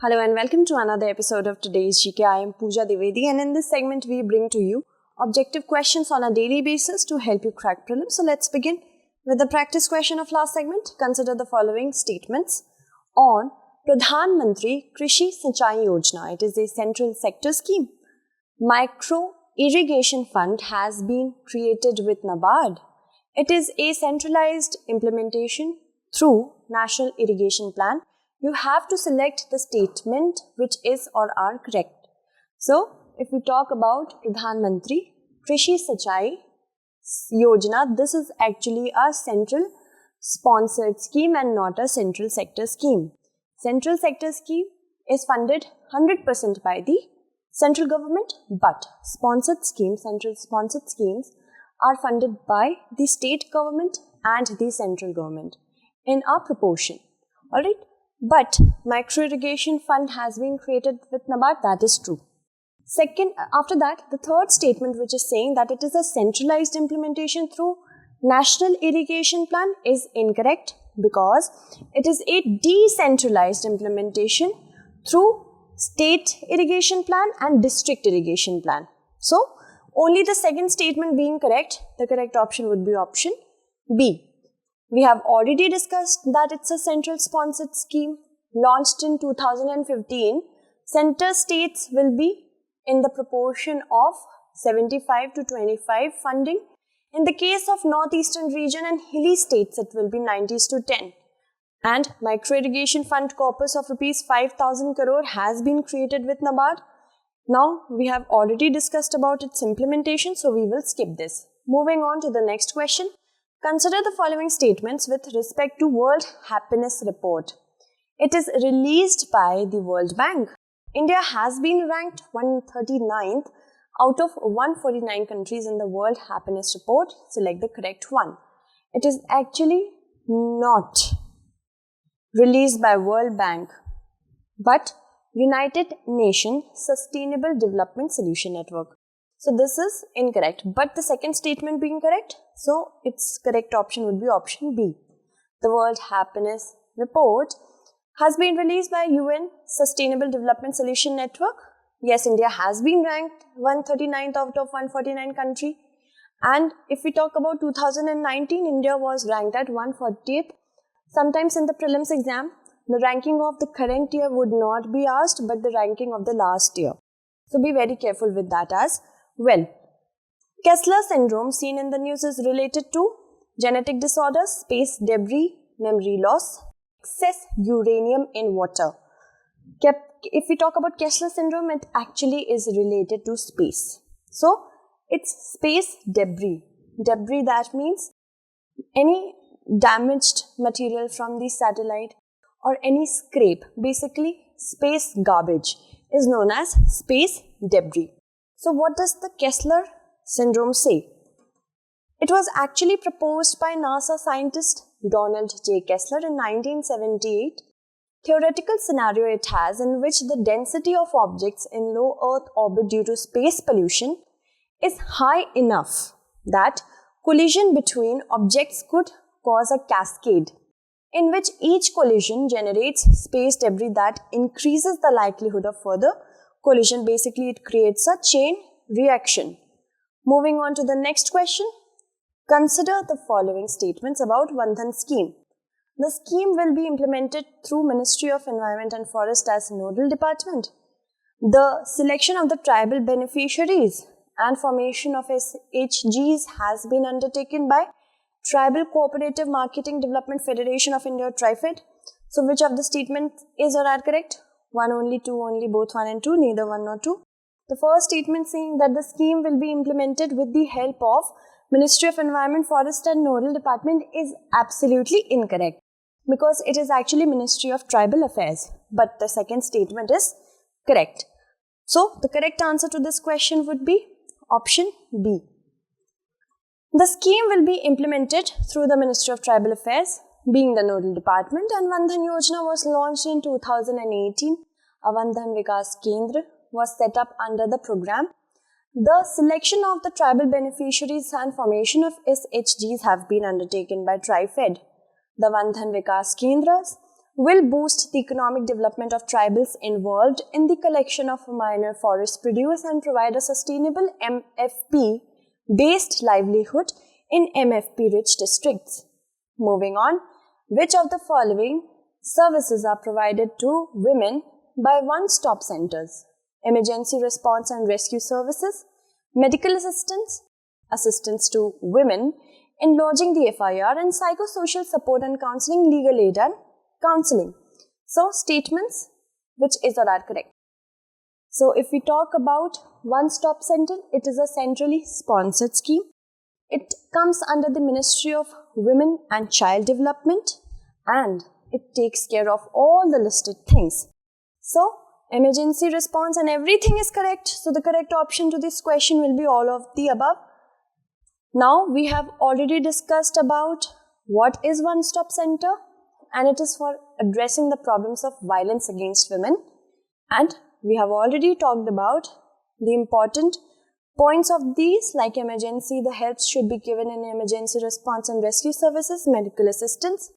Hello and welcome to another episode of today's GK. I am Pooja Divedi, and in this segment we bring to you objective questions on a daily basis to help you crack prelims. So let's begin with the practice question of last segment. Consider the following statements on Pradhan Mantri Krishi Sinchai Yojana. It is a central sector scheme. Micro Irrigation Fund has been created with NABARD. It is a centralized implementation through National Irrigation Plan. You have to select the statement which is or are correct. So, if we talk about Pradhan Mantri Krishi Sinchai Yojana, this is actually a central sponsored scheme and not a central sector scheme. Central sector scheme is funded 100% by the central government, but central sponsored schemes are funded by the state government and the central government in a proportion. Alright? But micro irrigation fund has been created with NABARD, that is true. Second, after that, the third statement which is saying that it is a centralized implementation through National Irrigation Plan is incorrect because it is a decentralized implementation through State Irrigation Plan and District Irrigation Plan. So, only the second statement being correct, the correct option would be option B. We have already discussed that it's a central sponsored scheme launched in 2015. Center states will be in the proportion of 75 to 25 funding. In the case of northeastern region and hilly states, it will be 90s to 10. And micro irrigation fund corpus of rupees 5,000 crore has been created with NABARD. Now we have already discussed about its implementation, so we will skip this. Moving on to the next question. Consider the following statements with respect to World Happiness Report. It is released by the World Bank. India has been ranked 139th out of 149 countries in the World Happiness Report. Select the correct one. It is actually not released by World Bank, but United Nations Sustainable Development Solution Network. So this is incorrect, but the second statement being correct, so its correct option would be option B. The World Happiness Report has been released by UN Sustainable Development Solution Network. Yes, India has been ranked 139th out of 149 country. And if we talk about 2019, India was ranked at 140th. Sometimes in the prelims exam, the ranking of the current year would not be asked, but the ranking of the last year. So be very careful with that as well. Kessler syndrome seen in the news is related to genetic disorders, space debris, memory loss, excess uranium in water. If we talk about Kessler syndrome, it actually is related to space. So, it's space debris. Debris, that means any damaged material from the satellite or any scrape, basically space garbage, is known as space debris. So what does the Kessler syndrome say? It was actually proposed by NASA scientist Donald J. Kessler in 1978. Theoretical scenario it has in which the density of objects in low Earth orbit due to space pollution is high enough that collision between objects could cause a cascade in which each collision generates space debris that increases the likelihood of further collision. Basically, it creates a chain reaction. Moving on to the next question. Consider the following statements about Vandhan scheme. The scheme will be implemented through Ministry of Environment and Forest as nodal department. The selection of the tribal beneficiaries and formation of SHGs has been undertaken by Tribal Cooperative Marketing Development Federation of India, TriFed. So which of the statements is or are correct? One only, two only, both one and two, neither one nor two. The first statement saying that the scheme will be implemented with the help of Ministry of Environment, Forest and Nodal Department is absolutely incorrect because it is actually Ministry of Tribal Affairs. But the second statement is correct. So the correct answer to this question would be option B. The scheme will be implemented through the Ministry of Tribal Affairs, being the nodal department, and Vandhan Yojana was launched in 2018. A Vandhan Vikas Kendra was set up under the program. The selection of the tribal beneficiaries and formation of SHGs have been undertaken by TriFed. The Vandhan Vikas Kendras will boost the economic development of tribals involved in the collection of minor forest produce and provide a sustainable MFP-based livelihood in MFP-rich districts. Moving on, which of the following services are provided to women by one-stop centers? Emergency response and rescue services, medical assistance, assistance to women in lodging the FIR, and psychosocial support and counseling, legal aid and counseling. So, statements which is or are correct. So, if we talk about one-stop center, it is a centrally sponsored scheme. It comes under the Ministry of Women and Child Development and it takes care of all the listed things. So, emergency response and everything is correct. So, the correct option to this question will be all of the above. Now, we have already discussed about what is one-stop center and it is for addressing the problems of violence against women. And we have already talked about the important points of these like emergency, the helps should be given in emergency response and rescue services, medical assistance,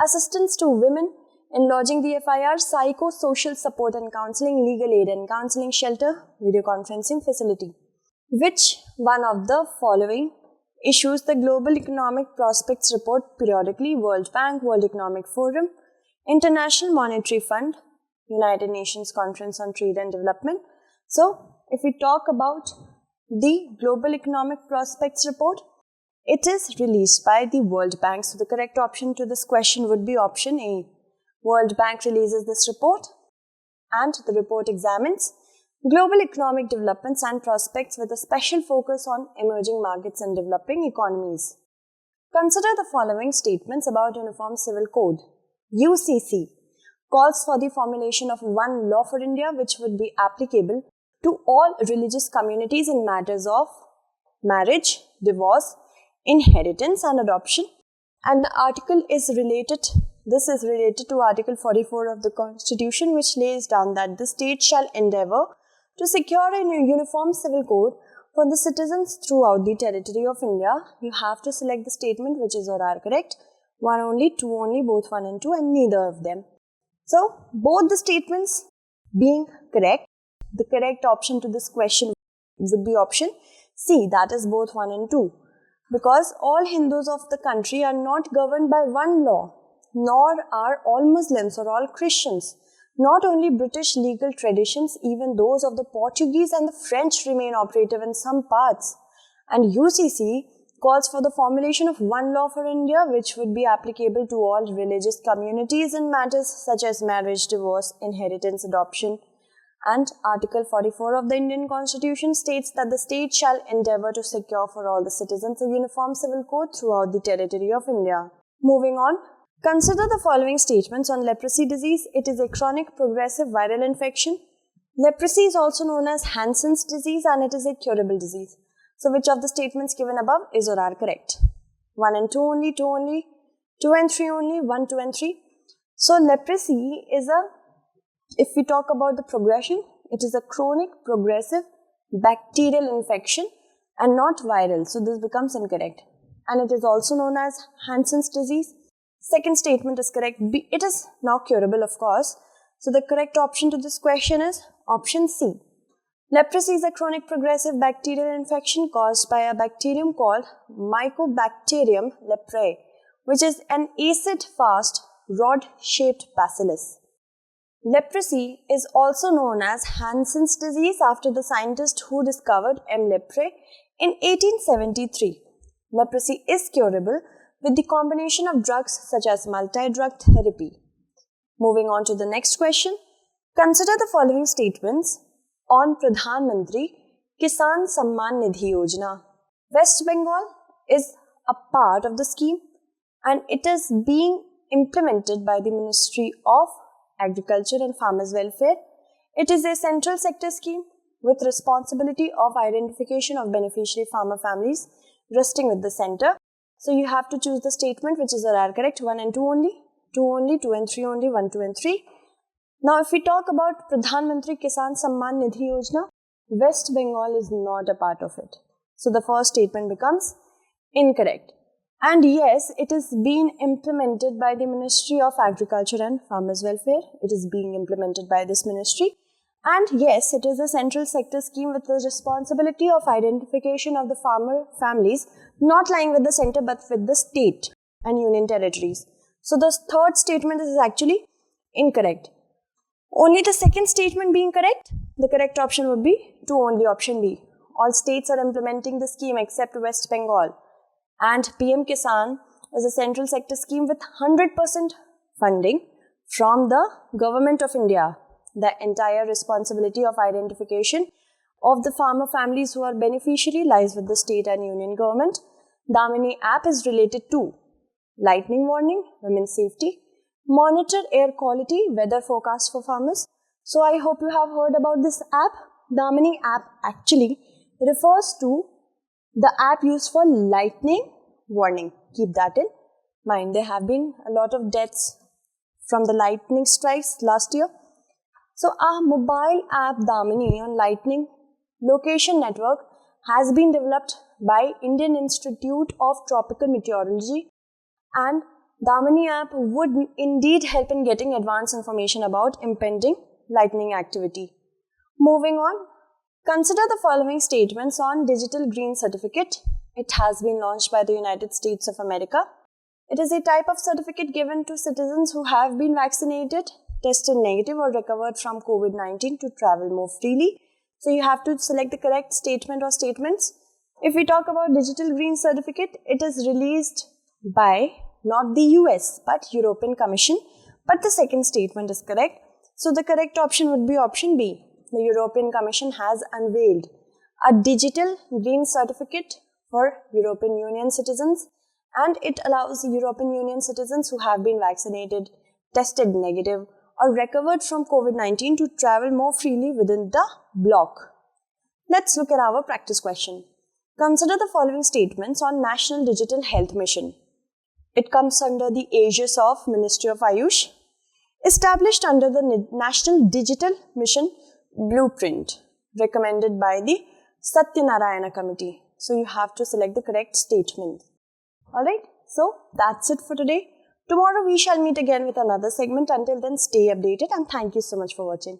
assistance to women in lodging the FIR, psychosocial support and counseling, legal aid and counseling, shelter, video conferencing facility. Which one of the following issues the Global Economic Prospects Report periodically? World Bank, World Economic Forum, International Monetary Fund, United Nations Conference on Trade and Development. So, if we talk about the Global Economic Prospects Report, it is released by the World Bank. So, the correct option to this question would be option A. World Bank releases this report and the report examines global economic developments and prospects with a special focus on emerging markets and developing economies. Consider the following statements about Uniform Civil Code. UCC calls for the formulation of one law for India which would be applicable to all religious communities in matters of marriage, divorce, inheritance and adoption. And the article is related, this is related to Article 44 of the Constitution, which lays down that the state shall endeavour to secure a uniform civil code for the citizens throughout the territory of India. You have to select the statement which is or are correct. One only, two only, both 1 and 2 and neither of them. So, both the statements being correct, the correct option to this question would be option C, that is both 1 and 2. Because all Hindus of the country are not governed by one law, nor are all Muslims or all Christians. Not only British legal traditions, even those of the Portuguese and the French remain operative in some parts. And UCC calls for the formulation of one law for India which would be applicable to all religious communities in matters such as marriage, divorce, inheritance, adoption. And Article 44 of the Indian Constitution states that the state shall endeavour to secure for all the citizens a uniform civil code throughout the territory of India. Moving on. Consider the following statements on leprosy disease. It is a chronic progressive viral infection. Leprosy is also known as Hansen's disease and it is a curable disease. So, which of the statements given above is or are correct? 1 and 2 only, 2 only, 2 and 3 only, 1, 2 and 3. So, leprosy is if we talk about the progression, it is a chronic progressive bacterial infection and not viral. So, this becomes incorrect. And it is also known as Hansen's disease. Second statement is correct. It is now curable, of course. So, the correct option to this question is option C. Leprosy is a chronic progressive bacterial infection caused by a bacterium called Mycobacterium leprae, which is an acid-fast, rod-shaped bacillus. Leprosy is also known as Hansen's disease after the scientist who discovered M. leprae in 1873. Leprosy is curable with the combination of drugs such as multi-drug therapy. Moving on to the next question. Consider the following statements on Pradhan Mantri Kisan Samman Nidhi Yojana. West Bengal is a part of the scheme and it is being implemented by the Ministry of Agriculture and Farmers Welfare. It is a central sector scheme with responsibility of identification of beneficiary farmer families resting with the center. So, you have to choose the statement which is or are correct. 1 and 2 only, 2 only, 2 and 3 only, 1, 2 and 3. Now, if we talk about Pradhan Mantri Kisan Samman Nidhi Yojana, West Bengal is not a part of it. So, the first statement becomes incorrect. And yes, it is being implemented by the Ministry of Agriculture and Farmers Welfare. It is being implemented by this ministry. And yes, it is a central sector scheme with the responsibility of identification of the farmer families not lying with the center but with the state and union territories. So the third statement is actually incorrect. Only the second statement being correct, the correct option would be to only option B. All states are implementing the scheme except West Bengal. And PM Kisan is a central sector scheme with 100% funding from the Government of India. The entire responsibility of identification of the farmer families who are beneficiary lies with the state and union government. Damini app is related to lightning warning, women's safety, monitor air quality, weather forecast for farmers. So I hope you have heard about this app. Damini app actually refers to the app used for lightning warning. Keep that in mind. There have been a lot of deaths from the lightning strikes last year. So our mobile app Damini on lightning location network has been developed by Indian Institute of Tropical Meteorology, and Damini app would indeed help in getting advanced information about impending lightning activity. Moving on, consider the following statements on Digital Green Certificate. It has been launched by the United States of America. It is a type of certificate given to citizens who have been vaccinated, tested negative or recovered from COVID-19 to travel more freely. So you have to select the correct statement or statements. If we talk about Digital Green Certificate, it is released by not the US but European Commission. But the second statement is correct. So the correct option would be option B. The European Commission has unveiled a Digital Green Certificate for European Union citizens, and it allows European Union citizens who have been vaccinated, tested negative or recovered from COVID-19 to travel more freely within the bloc. Let's look at our practice question. Consider the following statements on National Digital Health Mission. It comes under the aegis of Ministry of Ayush, established under the National Digital Mission Blueprint, recommended by the Satyanarayana Committee. So you have to select the correct statement. Alright, so that's it for today. Tomorrow we shall meet again with another segment. Until then, stay updated and thank you so much for watching.